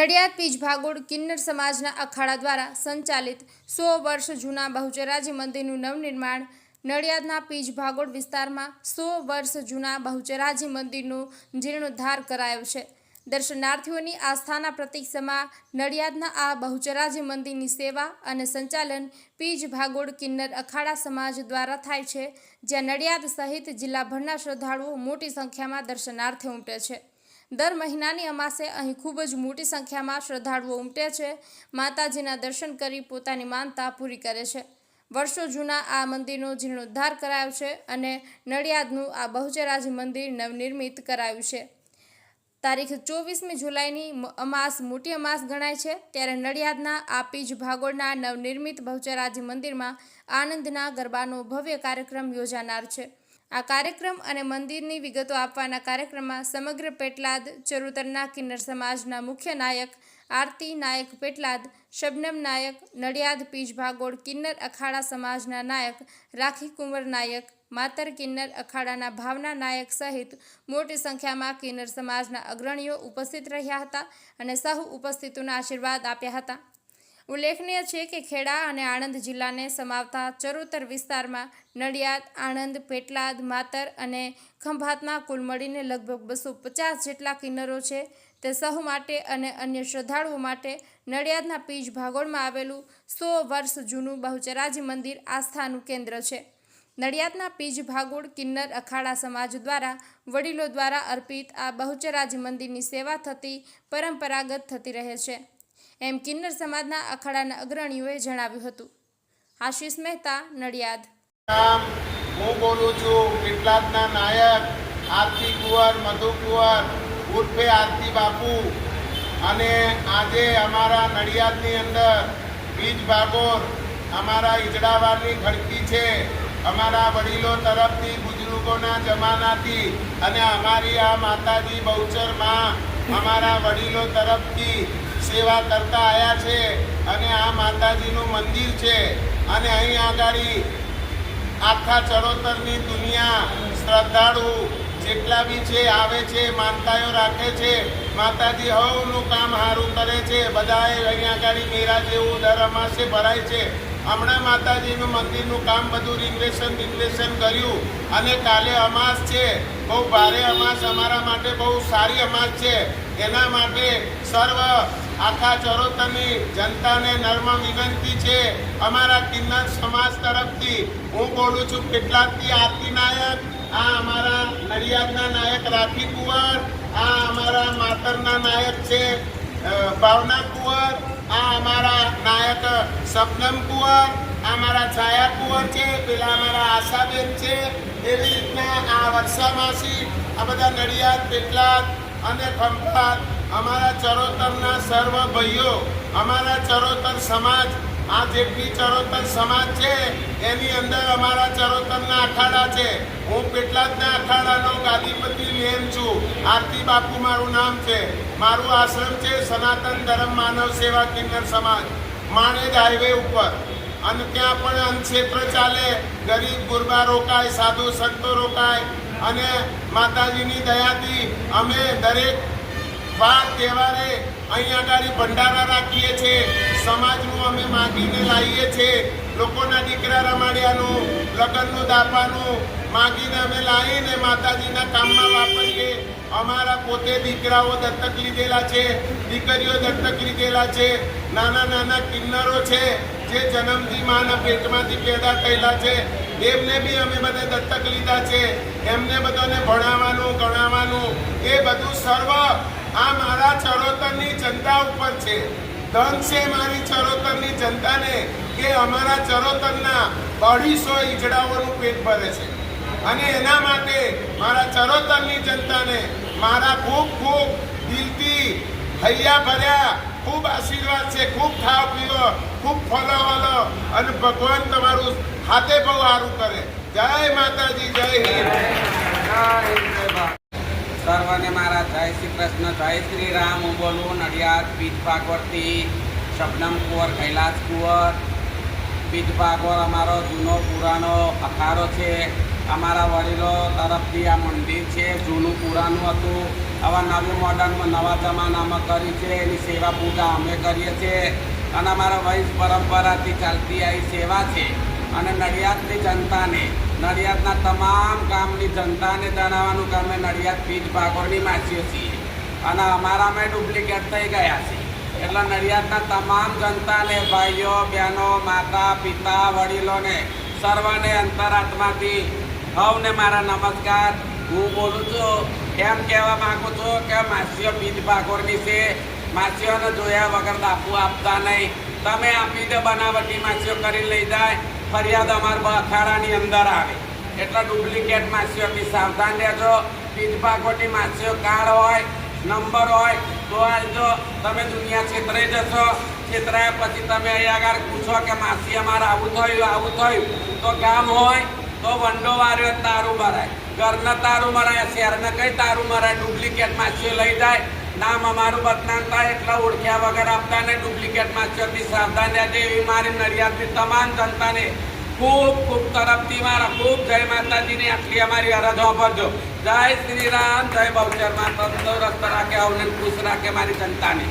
નડિયાદ પીજ ભાગોળ કિન્નર સમાજના અખાડા દ્વારા સંચાલિત 100 વર્ષ જૂના બહુચરાજી મંદિરનું નવનિર્માણ। નડિયાદના પીજ ભાગોળ વિસ્તારમાં 100 વર્ષ જૂના બહુચરાજી મંદિરનો જીર્ણોદ્ધાર કરાયો છે। દર્શનાર્થીઓની આસ્થાના પ્રતીક સમા નડિયાદના આ બહુચરાજી મંદિરની સેવા અને સંચાલન પીજ ભાગોળ કિન્નર અખાડા સમાજ દ્વારા થાય છે, જ્યાં નડિયાદ સહિત જિલ્લાભરના શ્રદ્ધાળુઓ મોટી સંખ્યામાં દર્શનાર્થે ઉમટે છે। દર મહિનાની અમાસે અહીં ખૂબ જ મોટી સંખ્યામાં શ્રદ્ધાળુઓ ઉમટે છે, માતાજીના દર્શન કરી પોતાની માનતા પૂરી કરે છે। વર્ષો જૂના આ મંદિરનો જીર્ણોદ્ધાર કરાયો છે અને નડિયાદનું આ બહુચરાજી મંદિર નવનિર્મિત કરાયું છે। તારીખ 24મી જુલાઈની અમાસ મોટી અમાસ ગણાય છે, ત્યારે નડિયાદના આ પીજ ભાગોળના નવનિર્મિત બહુચરાજી મંદિરમાં આનંદના ગરબાનો ભવ્ય કાર્યક્રમ યોજાનાર છે। આ કાર્યક્રમ અને મંદિરની વિગતો આપવાના કાર્યક્રમમાં સમગ્ર પેટલાદ ચરોતરના કિન્નર સમાજના મુખ્ય નાયક આરતી નાયક પેટલાદ, શબનમ નાયક નડિયાદ પીજ ભાગોળ કિન્નર અખાડા સમાજના નાયક રાખી કુંવર નાયક, માતર કિન્નર અખાડાના ભાવના નાયક સહિત મોટી સંખ્યામાં કિન્નર સમાજના અગ્રણીઓ ઉપસ્થિત રહ્યા હતા અને સહુ ઉપસ્થિતોના આશીર્વાદ આપ્યા હતા। ઉલ્લેખનીય છે કે ખેડા અને આણંદ જિલ્લાને સમાવતા ચરોતર વિસ્તારમાં નડિયાદ, આણંદ, પેટલાદ, માતર અને ખંભાતના કુલ મળીને લગભગ 250 જેટલા કિન્નરો છે। તે સહુ માટે અને અન્ય શ્રદ્ધાળુઓ માટે નડિયાદના પીજ ભાગોળમાં આવેલું 100 વર્ષ જૂનું બહુચરાજી મંદિર આસ્થાનું કેન્દ્ર છે। નડિયાદના પીજ ભાગોળ કિન્નર અખાડા સમાજ દ્વારા વડીલો દ્વારા અર્પિત આ બહુચરાજી મંદિરની સેવા થતી પરંપરાગત થતી રહે છે, એમ કિન્નર સમાજના અખાડાના અગ્રણીઓએ જણાવ્યું હતું। આશીષ મહેતા, નડિયાદ। હું બોલું છું પેટલાદના નાયક આરતી કુંવર, મધુ કુંવર ઉર્ફે આરતી બાપુ। અને આજે અમારા નડિયાદની અંદર પીજ ભાગોળ અમારા ઈજડાવારની ખડકી છે। અમારા વડીલો તરફથી બુજુર્ગોના જમાનાથી અને અમારી આ માતાજી બહુચર માં અમારા વડીલો તરફથી સેવા કરતા આવ્યા છે અને આ માતાજીનું મંદિર છે અને અહીં આગળ આખા ચરોતરની દુનિયા શ્રદ્ધાળુ જેટલા બી છે આવે છે, માનતાઓ રાખે છે। માતાજી હવનું કામ સારું કરે છે। બધાએ અહીં આગળ મેરા જેવું દર અમાસે ભરાય છે। હમણાં માતાજીનું મંદિરનું કામ બધું રિનોવેશન કર્યું અને કાલે અમાસ છે, બહુ ભારે અમાસ અમારા માટે બહુ સારી અમાસ છે। એના માટે સર્વ આખા ચરોતરની જનતાને નર્મ વિનંતી છે અમારા કિન્નર સમાજ તરફથી। હું બોલું છું પેટલાદથી આરતી નાયક, આ અમારા નડિયાદના નાયક રાખી કુંવર, આ અમારા માતરના નાયક છે ભાવના કુંવર, આ અમારા નાયક શબનમ કુંવર, આ અમારા છાયા કુંવર છે, પેલા અમારા આશાબેન છે। એવી રીતના આ વર્ષામાસી આ બધા નડિયાદ, પેટલાદ અને ખંભાત અમારા ચરોતરના સર્વ ભાઈઓ, અમારા ચરોતર સમાજ, આ જેટલી ચરોતર સમાજ છે એની અંદર અમારા ચરોતરના અખાડા છે। હું પેટલાદના અખાડાનો ગાદીપતિ મેન છું। આરતી બાપુ મારું નામ છે। મારું આશ્રમ છે સનાતન ધર્મ માનવ સેવા કિન્નર સમાજ, માણેજ હાઈવે ઉપર। અને ત્યાં પણ અન્નક્ષેત્ર ચાલે, ગરીબ ગુરબા રોકાય, સાધુ સંતો રોકાય અને માતાજીની દયાથી અમે દરેક વાર તહેવારે અહીં આગળ ભંડારા રાખીએ છીએ। સમાજનું અમે માગીને લાવીએ છીએ। લોકોના દીકરા રમાડ્યાનું, લગ્નનું દાપાનું માગીને અમે લાવીને માતાજીના કામમાં વાપરીએ। અમારા પોતે દીકરાઓ દત્તક લીધેલા છે, દીકરીઓ દત્તક લીધેલા છે। નાના નાના કિન્નરો છે જે જન્મથી માના પેટમાંથી પેદા થયેલા છે, એમને બી અમે બધા દત્તક લીધા છે। એમને બધાને ભણાવવાનું, ગણાવવાનું એ બધું સર્વ આ મારા ચરોતરની જનતા ઉપર છે। ધન છે મારી ચરોતરની જનતાને કે અમારા ચરોતરના 250 ઈજડાઓનું પેટ ભરે છે અને એના માટે મારા ચરોતરની જનતાને મારા ખૂબ ખૂબ દિલથી હૈયા ભર્યા ખૂબ આશીર્વાદ છે। ખૂબ ખાઓ પીવો, ખૂબ ફલો વલો અને ભગવાન તમારું હાથે બહુ સારું કરે। જય માતાજી, જય હિન્દ। સર્વને મારા જય શ્રી કૃષ્ણ, જય શ્રી રામ। હું બોલું નડિયાદ પીજ ભાગોળથી શબનમ કુંવર, કૈલાસ કુંવર। પીજ ભાગોળ અમારો જૂનો પુરાણો અખાડો છે। અમારા વડીલો તરફથી આ મંદિર છે. જૂનું પુરાણું હતું, આવા નવી મોડર્નમાં નવા જમાનામાં કરી છે. એની સેવા પૂજા અમે કરીએ છીએ અને અમારા વંશ પરંપરાથી ચાલતી આવી સેવા છે. અને નડિયાદની જનતાને, નડિયાદના તમામ ગામની જનતાને જણાવવાનું કે અમે નડિયાદ પીજ ભાગોળની માસીઓ છીએ અને અમારામાં ડુપ્લિકેટ થઈ ગયા છે. એટલે નડિયાદના તમામ જનતાને, ભાઈઓ બહેનો, માતા પિતા વડીલોને સર્વને અંતરાત્માથી સૌને મારા નમસ્કાર. હું બોલું છું એમ કહેવા માગું છું કે માસીઓ પીજ ભાગોળની છે. માસીઓને જોયા વગર દાપુ આપતા નહીં. તમે આપી દે, બનાવટી માસીઓ કરી લઈ જાય, ફરિયાદ અમારા અખાડાની અંદર આવે. એટલે ડુપ્લિકેટ માસીઓથી સાવધાન રહેજો. પીજ ભાગોળની માસીઓ કાર્ડ હોય, નંબર હોય તો આવજો. તમે દુનિયા છેતરાઈ જશો. છેતરાયા પછી તમે અહીંયા આગળ પૂછો કે માસી અમારે આવું થયું તો ગામ હોય તો વંડો વાર્યો તારું મરાય, ઘરને તારું મરાય, શહેરને કઈ તારું મરાય. ડુપ્લિકેટ માછીઓ લઈ જાય, નામ અમારું બદનામ થાય. એટલે ઓળખ્યા વગર આપતા ને ડુપ્લિકેટ માછીઓથી સાવધાન રહેજે એવી મારી નડિયાદની તમામ જનતાને ખૂબ ખૂબ તરફથી મારા ખૂબ જય માતાજીની આટલી અમારી અરજ આપજો. જય શ્રી રામ, જય બહુચર. માં તંદુરસ્ત રાખે, અવને ખુશ રાખે મારી જનતાને.